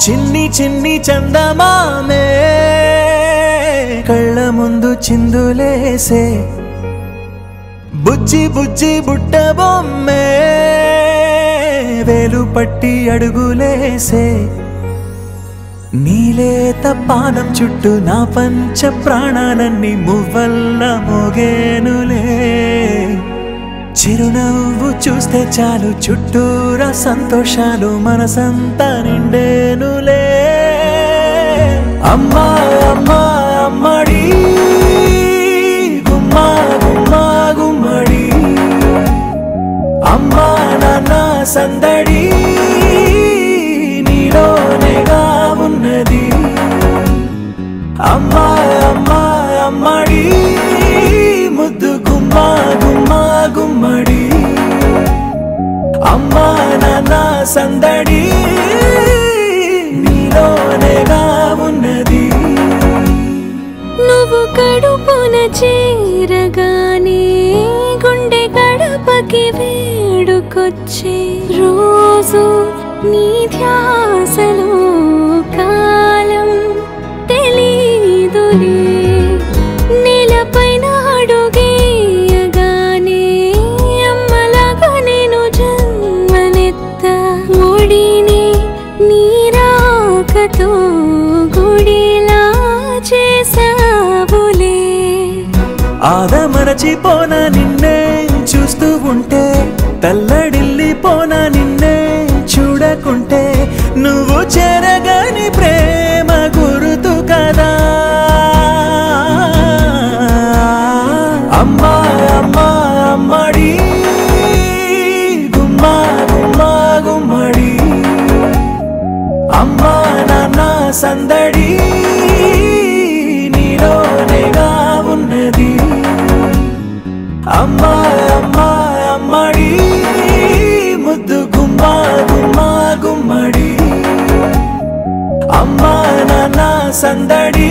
చిన్ని చిన్ని చందమామే కళ్ళ ముందు చిందులేసే బుజ్జి బుజ్జి బుట్ట బొమ్మే వేలు పట్టి అడుగులేసే నీలేత పానం చుట్టూ నా పంచ ప్రాణాలన్నీ మువ్వల్ల మోగేనులే చిరునవ్వు చూస్తే చాలు చుట్టూరా సంతోషాలు మనసంతా నిండేనులే అమ్మా అమ్మా అమ్మడి గుమ్మా గుమ్మా గుమ్మడి అమ్మా నాన్న సందడి నీలోనేగా ఉన్నది అమ్మా అమ్మా అమ్మడి ముద్దు గుమ్మా గుమ్మా గుమ్మడి అమ్మా నాన్న సందడి నీలోనేగా ఉన్నది నువ్వు కడుపున చేరగానే గుండె గడపకి వేడుకొచ్చే రోజు నీ ధ్యాసలో కాలం తెలీదులే నేలపైన అడుగేయగానే అమ్మలాగా నేను జన్మనెత్త ఒడిని నీరాకతో గుడిలా చేసావులే ఆదమరచిపోన నిన్నే చూస్తూ ఉంటే తల్లడిల్లిపోన నిన్నే చూడకుంటే నువ్వు చెరగని ప్రేమ గుర్తు కదా అమ్మా అమ్మా అమ్మడి గుమ్మా గుమ్మా గుమ్మడి అమ్మా నాన్న సందడి నీలోనేగా ఉన్నది అమ్మా అమ్మా అమ్మడి ముద్దు గుమ్మా గుమ్మా గుమ్మడి అమ్మా నాన్న సందడి